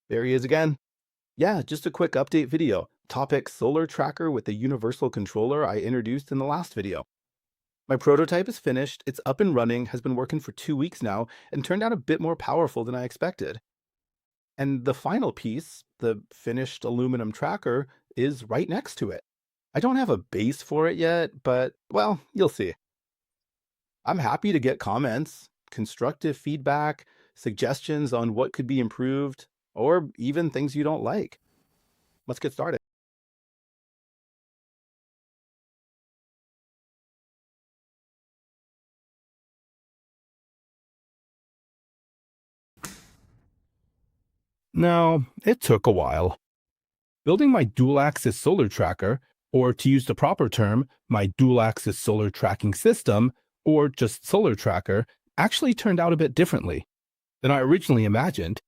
There he is again. Yeah, just a quick update video. Topic solar tracker with the universal controller I introduced in the last video. My prototype is finished, it's up and running, has been working for 2 weeks now, and turned out a bit more powerful than I expected. And the final piece, the finished aluminum tracker, is right next to it. I don't have a base for it yet, but, well, you'll see. I'm happy to get comments, constructive feedback, suggestions on what could be improved, or even things you don't like. Let's get started. Now, it took a while. Building my dual-axis solar tracker, or to use the proper term, my dual-axis solar tracking system, or just solar tracker, actually turned out a bit differently than I originally imagined.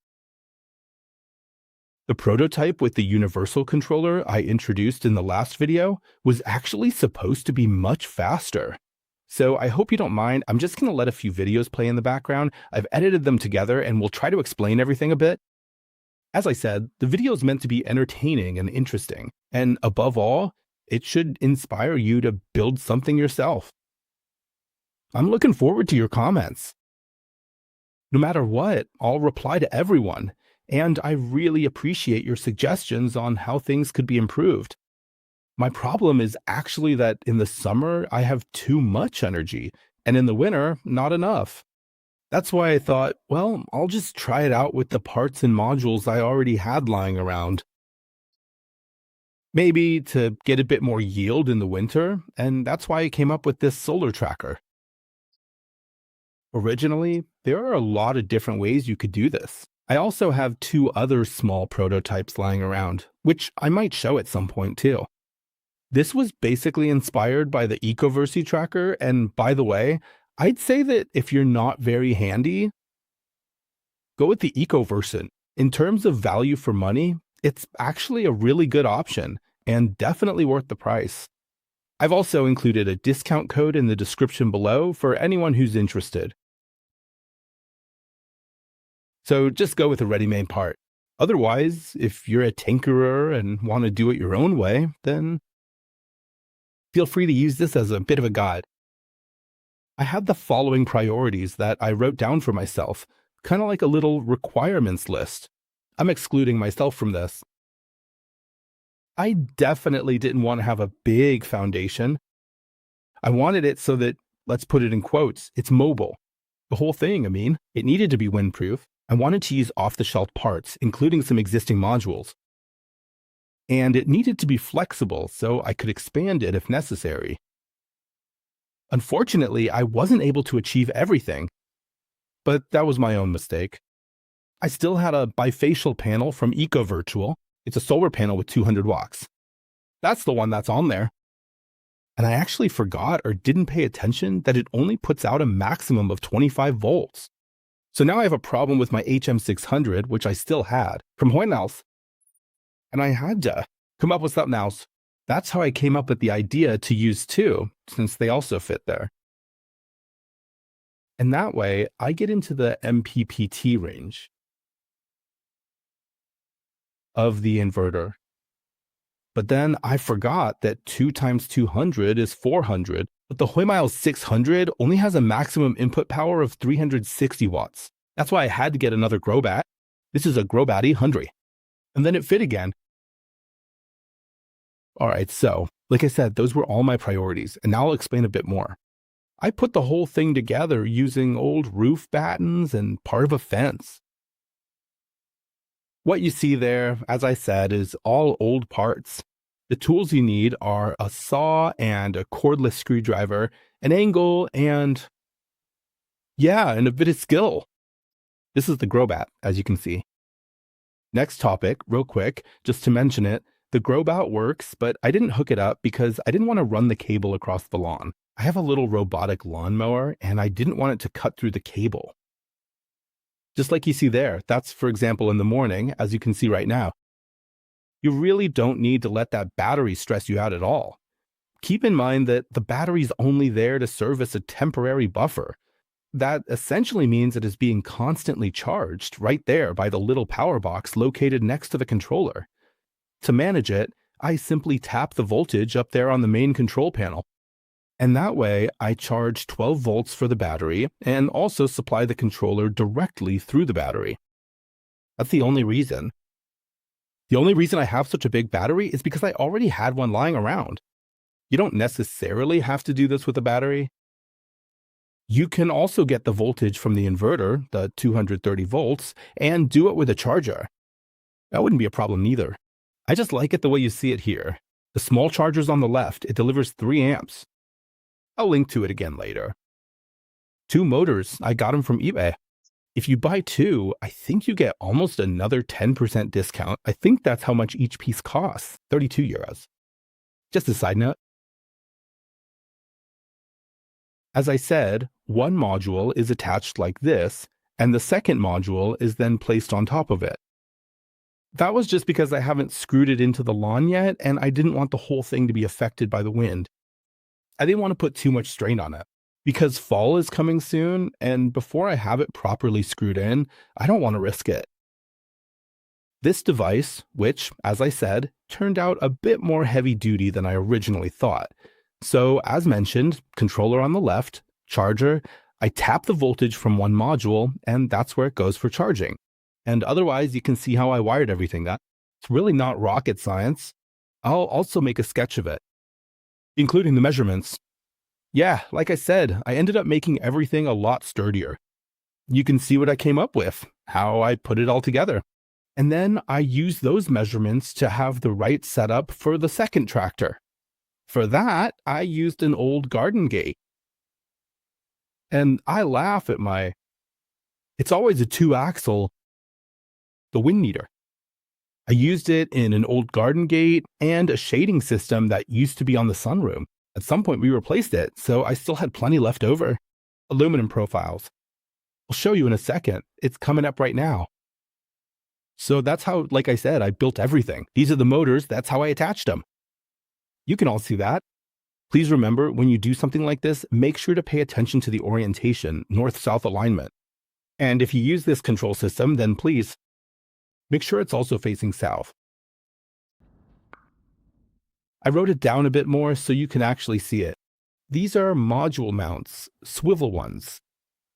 The prototype with the universal controller I introduced in the last video was actually supposed to be much faster. So I hope you don't mind. I'm just going to let a few videos play in the background. I've edited them together and we'll try to explain everything a bit. As I said, the video is meant to be entertaining and interesting. And above all, it should inspire you to build something yourself. I'm looking forward to your comments. No matter what, I'll reply to everyone. And I really appreciate your suggestions on how things could be improved. My problem is actually that in the summer, I have too much energy, and in the winter, not enough. That's why I thought, well, I'll just try it out with the parts and modules I already had lying around. Maybe to get a bit more yield in the winter, and that's why I came up with this solar tracker. Originally, there are a lot of different ways you could do this. I also have two other small prototypes lying around, which I might show at some point too. This was basically inspired by the Ecoversy tracker, and by the way, I'd say that if you're not very handy, go with the Ecoversant. In terms of value for money, it's actually a really good option and definitely worth the price. I've also included a discount code in the description below for anyone who's interested. So just go with the ready-made part. Otherwise, if you're a tinkerer and want to do it your own way, then feel free to use this as a bit of a guide. I have the following priorities that I wrote down for myself, kind of like a little requirements list. I'm excluding myself from this. I definitely didn't want to have a big foundation. I wanted it so that, let's put it in quotes, it's mobile. The whole thing, I mean, it needed to be windproof. I wanted to use off-the-shelf parts, including some existing modules. And it needed to be flexible so I could expand it if necessary. Unfortunately, I wasn't able to achieve everything, but that was my own mistake. I still had a bifacial panel from Ecovirtual. It's a solar panel with 200 watts. That's the one that's on there. And I actually forgot or didn't pay attention that it only puts out a maximum of 25 volts. So now I have a problem with my HM600, which I still had, from Hoynaus. And I had to come up with something else. That's how I came up with the idea to use two, since they also fit there. And that way, I get into the MPPT range of the inverter. But then I forgot that 2 times 200 is 400, but the Hoymiles 600 only has a maximum input power of 360 watts. That's why I had to get another Growatt. This is a Growatt 800. And then it fit again. All right, so, like I said, those were all my priorities, and now I'll explain a bit more. I put the whole thing together using old roof battens and part of a fence. What you see there, as I said, is all old parts. The tools you need are a saw and a cordless screwdriver, an angle, and a bit of skill. This is the Growatt, as you can see. Next topic, real quick, just to mention it, the Growatt works, but I didn't hook it up because I didn't want to run the cable across the lawn. I have a little robotic lawnmower, and I didn't want it to cut through the cable. Just like you see there, that's, for example, in the morning, as you can see right now. You really don't need to let that battery stress you out at all. Keep in mind that the battery's only there to serve as a temporary buffer. That essentially means it is being constantly charged right there by the little power box located next to the controller. To manage it, I simply tap the voltage up there on the main control panel. And that way, I charge 12 volts for the battery and also supply the controller directly through the battery. That's the only reason. The only reason I have such a big battery is because I already had one lying around. You don't necessarily have to do this with a battery. You can also get the voltage from the inverter, the 230 volts, and do it with a charger. That wouldn't be a problem either. I just like it the way you see it here. The small charger's on the left, it delivers 3 amps. I'll link to it again later. 2 motors, I got them from eBay. If you buy 2, I think you get almost another 10% discount. I think that's how much each piece costs, 32 euros. Just a side note. As I said, one module is attached like this, and the second module is then placed on top of it. That was just because I haven't screwed it into the lawn yet, and I didn't want the whole thing to be affected by the wind. I didn't want to put too much strain on it. Because fall is coming soon, and before I have it properly screwed in, I don't want to risk it. This device, which, as I said, turned out a bit more heavy duty than I originally thought. So, as mentioned, controller on the left, charger, I tap the voltage from one module, and that's where it goes for charging. And otherwise, you can see how I wired everything up. It's really not rocket science. I'll also make a sketch of it, including the measurements. Yeah, like I said, I ended up making everything a lot sturdier. You can see what I came up with, how I put it all together. And then I used those measurements to have the right setup for the second tractor. For that, I used an old garden gate. And I laugh at it's always a 2-axle, the wind meter. I used it in an old garden gate and a shading system that used to be on the sunroom. At some point, we replaced it, so I still had plenty left over. Aluminum profiles. I'll show you in a second. It's coming up right now. So that's how, like I said, I built everything. These are the motors. That's how I attached them. You can all see that. Please remember, when you do something like this, make sure to pay attention to the orientation, north-south alignment. And if you use this control system, then please make sure it's also facing south. I wrote it down a bit more so you can actually see it. These are module mounts, swivel ones.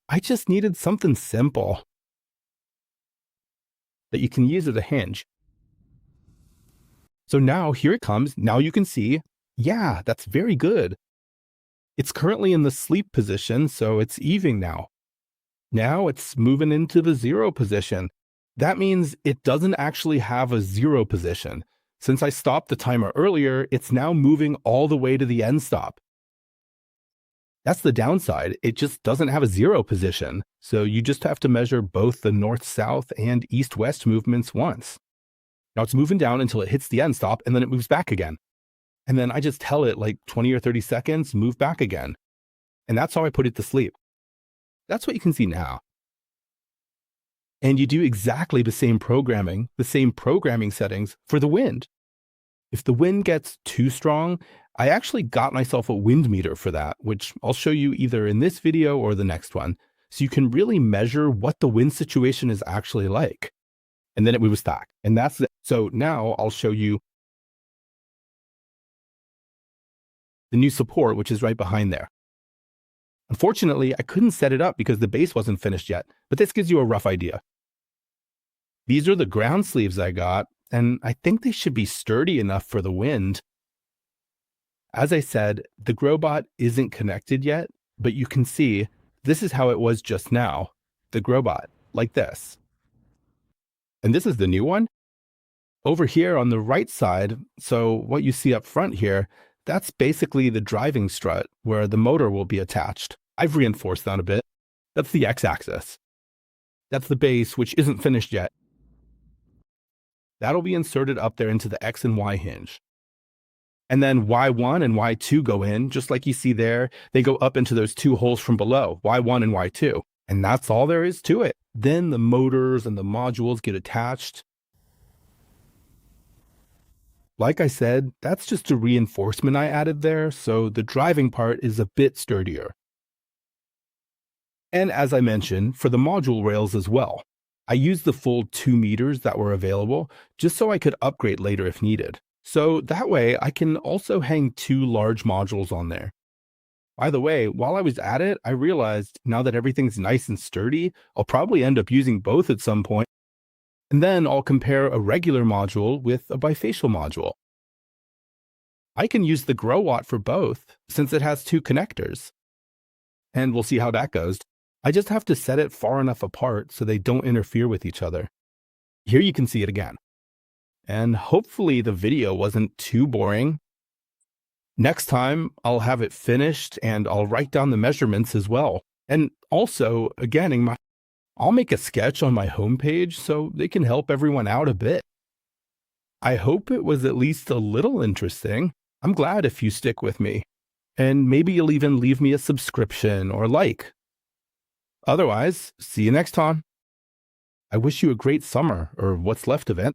I just needed something simple that you can use as a hinge. So now here it comes. Now you can see, yeah, that's very good. It's currently in the sleep position, so it's evening now. Now it's moving into the 0 position. That means it doesn't actually have a 0 position. Since I stopped the timer earlier, it's now moving all the way to the end stop. That's the downside. It just doesn't have a 0 position. So you just have to measure both the north-south and east-west movements once. Now it's moving down until it hits the end stop, and then it moves back again. And then I just tell it like 20 or 30 seconds, move back again. And that's how I put it to sleep. That's what you can see now. And you do exactly the same programming settings for the wind. If the wind gets too strong, I actually got myself a wind meter for that, which I'll show you either in this video or the next one, so you can really measure what the wind situation is actually like. And then it moves back. And that's it. So now I'll show you the new support, which is right behind there. Unfortunately, I couldn't set it up because the base wasn't finished yet, but this gives you a rough idea. These are the ground sleeves I got, and I think they should be sturdy enough for the wind. As I said, the Growatt isn't connected yet, but you can see this is how it was just now, the Growatt, like this. And this is the new one. Over here on the right side, so what you see up front here, that's basically the driving strut where the motor will be attached. I've reinforced that a bit. That's the x-axis. That's the base, which isn't finished yet. That'll be inserted up there into the X and Y hinge. And then Y1 and Y2 go in, just like you see there. They go up into those 2 holes from below, Y1 and Y2. And that's all there is to it. Then the motors and the modules get attached. Like I said, that's just a reinforcement I added there, so the driving part is a bit sturdier. And as I mentioned, for the module rails as well. I used the full 2 meters that were available just so I could upgrade later if needed. So that way I can also hang 2 large modules on there. By the way, while I was at it, I realized now that everything's nice and sturdy, I'll probably end up using both at some point. And then I'll compare a regular module with a bifacial module. I can use the Growatt for both since it has 2 connectors. And we'll see how that goes. I just have to set it far enough apart so they don't interfere with each other. Here you can see it again. And hopefully the video wasn't too boring. Next time, I'll have it finished and I'll write down the measurements as well. And also, again, I'll make a sketch on my homepage so they can help everyone out a bit. I hope it was at least a little interesting. I'm glad if you stick with me. And maybe you'll even leave me a subscription or like. Otherwise, see you next time. I wish you a great summer, or what's left of it.